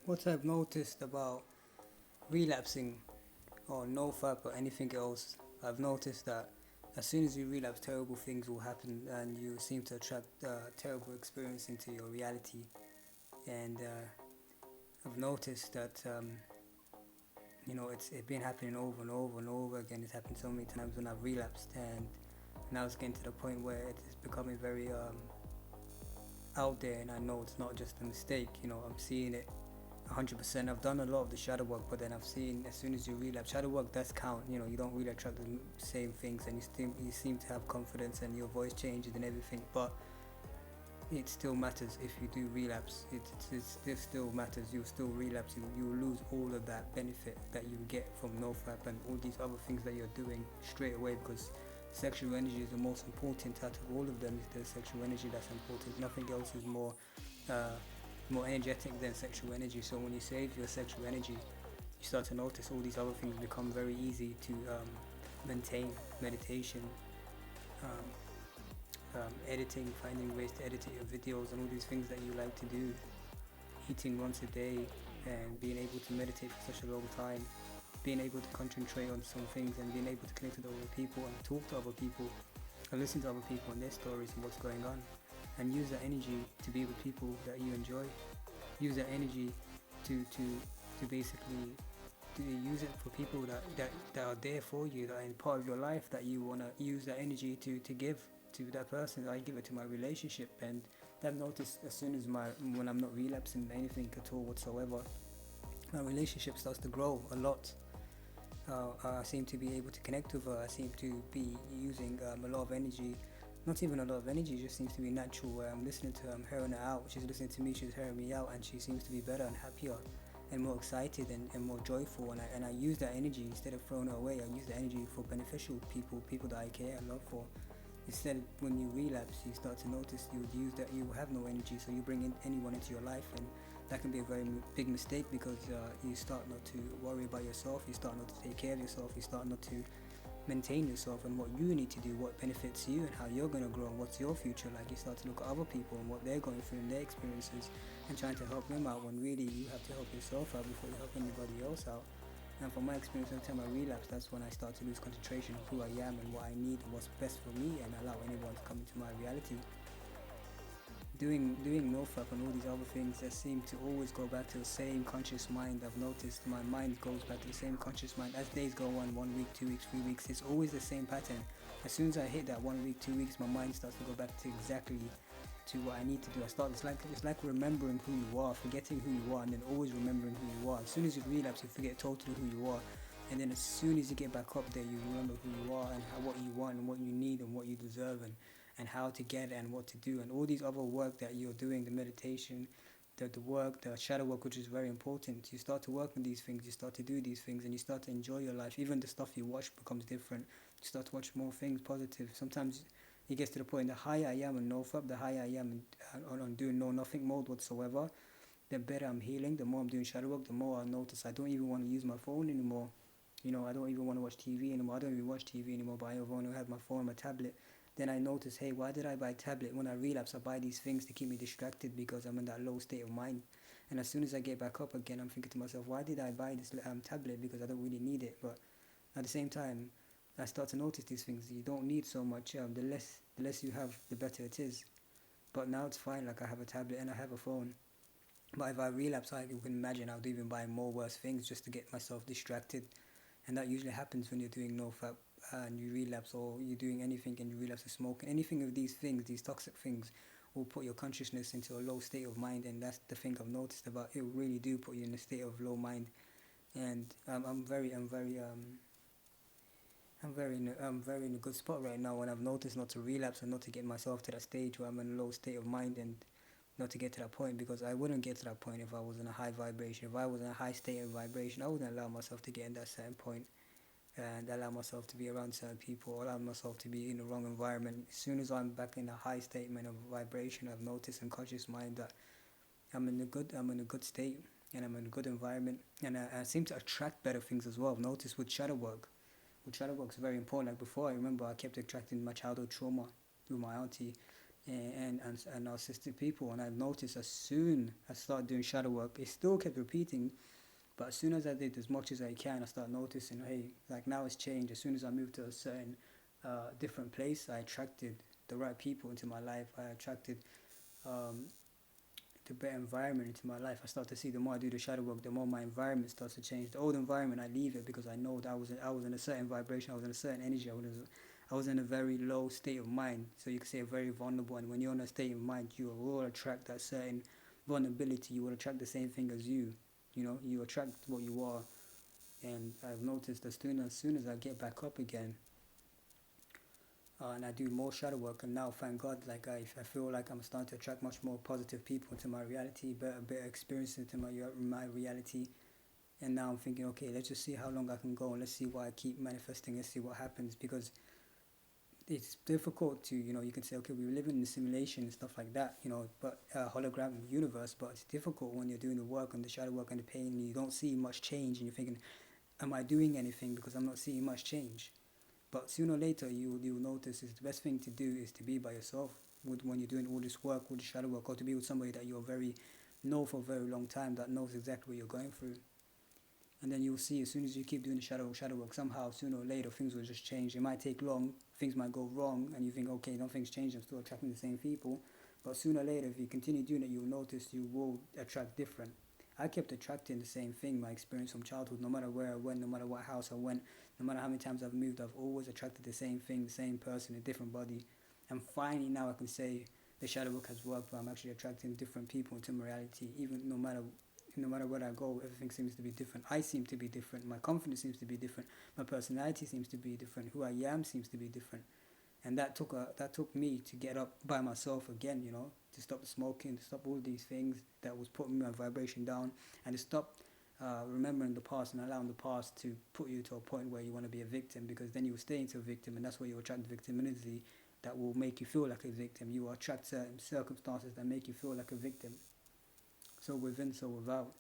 What I've noticed about relapsing or nofap or anything else, I've noticed that as soon as you relapse, terrible things will happen, and you seem to attract terrible experience into your reality. And I've noticed that it's been happening over and over and over again. It's happened so many times when I've relapsed, and now it's getting to the point where it's becoming very out there, and I know it's not just a mistake. I'm seeing it 100%. I've done a lot of the shadow work, but then I've seen as soon as you relapse, shadow work does count. You don't really attract the same things, and you seem to have confidence, and your voice changes and everything. But it still matters if you do relapse. It still matters. You still relapse. You lose all of that benefit that you get from nofap and all these other things that you're doing straight away, because sexual energy is the most important out of all of them. Is the sexual energy that's important. Nothing else is uh, more energetic than sexual energy. So when you save your sexual energy, you start to notice all these other things become very easy to maintain. Meditation, um, editing, finding ways to edit your videos, and all these things that you like to do. Eating once a day, and being able to meditate for such a long time. Being able to concentrate on some things, and being able to connect with other people and talk to other people and listen to other people and their stories and what's going on, and use that energy to be with people that you enjoy. Use that energy to basically to use it for people that are there for you, that are in part of your life, that you want to use that energy to give to that person. I give it to my relationship, and I've noticed as soon as when I'm not relapsing anything at all whatsoever, my relationship starts to grow a lot. I seem to be able to connect with her. I seem to be using a lot of energy. Not even a lot of energy, it just seems to be natural, where I'm listening to hearing her out. She's listening to me, she's hearing me out, and she seems to be better and happier and more excited and more joyful. And I use that energy instead of throwing it away. I use the energy for beneficial people that I care and love for. Instead, when you relapse, you start to notice you use that you have no energy, so you bring in anyone into your life, and that can be a very big mistake, because you start not to worry about yourself, you start not to take care of yourself, you start not to maintain yourself and what you need to do, what benefits you and how you're going to grow and what's your future like. You start to look at other people and what they're going through and their experiences, and trying to help them out, when really you have to help yourself out before you help anybody else out. And from my experience, every time I relapse, that's when I start to lose concentration of who I am and what I need and what's best for me, and allow anyone to come into my reality. Doing nofap and all these other things that seem to always go back to the same conscious mind. I've noticed my mind goes back to the same conscious mind as days go on, 1 week, 2 weeks, 3 weeks. It's always the same pattern. As soon as I hit that 1 week, 2 weeks, my mind starts to go back to exactly to what I need to do. It's like remembering who you are, forgetting who you are, and then always remembering who you are. As soon as you relapse, you forget totally who you are, and then as soon as you get back up there, you remember who you are and what you want and what you need and what you deserve, and how to get it and what to do, and all these other work that you're doing, the meditation, the work, the shadow work, which is very important. You start to work on these things, you start to do these things, and you start to enjoy your life. Even the stuff you watch becomes different. You start to watch more things positive. Sometimes it gets to the point, the higher I am on nofap, the higher I am on doing no nothing mode whatsoever, the better I'm healing. The more I'm doing shadow work, the more I notice I don't even want to use my phone anymore. I don't even want to watch TV anymore. I don't even watch TV anymore, but I want to have my phone, my tablet. Then I notice, hey, why did I buy a tablet? When I relapse, I buy these things to keep me distracted, because I'm in that low state of mind. And as soon as I get back up again, I'm thinking to myself, why did I buy this tablet? Because I don't really need it. But at the same time, I start to notice these things. You don't need so much. The less you have, the better it is. But now it's fine. Like, I have a tablet and I have a phone. But if I relapse, you can imagine I'd even buy more worse things just to get myself distracted. And that usually happens when you're doing no fap and you relapse, or you're doing anything and you relapse to smoke. And anything of these things, these toxic things, will put your consciousness into a low state of mind. And that's the thing I've noticed about it. Really do put you in a state of low mind. And I'm very in a good spot right now, when I've noticed not to relapse and not to get myself to that stage where I'm in a low state of mind, and not to get to that point, because I wouldn't get to that point if I was in a high vibration. If I was in a high state of vibration, I wouldn't allow myself to get in that certain point, and allow myself to be around certain people, or allow myself to be in the wrong environment. As soon as I'm back in a high statement of vibration, I've noticed in conscious mind that I'm in a good state, and I'm in a good environment, and I seem to attract better things as well. I've noticed with shadow work. With shadow work is very important. Like before, I remember I kept attracting my childhood trauma through my auntie. and narcissistic people. And I've noticed as soon as I started doing shadow work, it still kept repeating, but as soon as I did as much as I can, I started noticing, hey, like now it's changed. As soon as I moved to a certain different place, I attracted the right people into my life. I attracted um, the better environment into my life. I start to see the more I do the shadow work, the more my environment starts to change. The old environment, I leave it because I know that I was in a certain vibration, I was in a certain energy, I was in a very low state of mind. So you could say very vulnerable. And when you're in a state of mind, you will attract that certain vulnerability. You will attract the same thing as you. You know, you attract what you are. And I've noticed as soon as I get back up again, and I do more shadow work, and now thank God, like I feel like I'm starting to attract much more positive people into my reality, better experiences into my reality. And now I'm thinking, okay, let's just see how long I can go, and let's see why I keep manifesting. Let's see what happens, because it's difficult to, you can say, okay, we live in a simulation and stuff like that, but a hologram universe. But it's difficult when you're doing the work and the shadow work and the pain, and you don't see much change, and you're thinking, am I doing anything, because I'm not seeing much change. But sooner or later, you'll notice is the best thing to do is to be by yourself when you're doing all this work, all the shadow work, or to be with somebody that you're very know for a very long time, that knows exactly what you're going through. And then you'll see, as soon as you keep doing the shadow work, somehow sooner or later things will just change. It might take long, things might go wrong, and you think, okay, nothing's changed, I'm still attracting the same people. But sooner or later, if you continue doing it, you'll notice you will attract different. I kept attracting the same thing, my experience from childhood. No matter where I went, no matter what house I went, no matter how many times I've moved, I've always attracted the same thing, the same person, a different body. And finally now I can say the shadow work has worked, but I'm actually attracting different people into my reality. Even no matter where I go, everything seems to be different. I seem to be different. My confidence seems to be different. My personality seems to be different. Who I am seems to be different. And that took me to get up by myself again, to stop smoking, to stop all these things that was putting my vibration down, and to stop remembering the past and allowing the past to put you to a point where you want to be a victim, because then you will stay into a victim, and that's where you attract victim energy that will make you feel like a victim. You will attract certain circumstances that make you feel like a victim. So within, so without.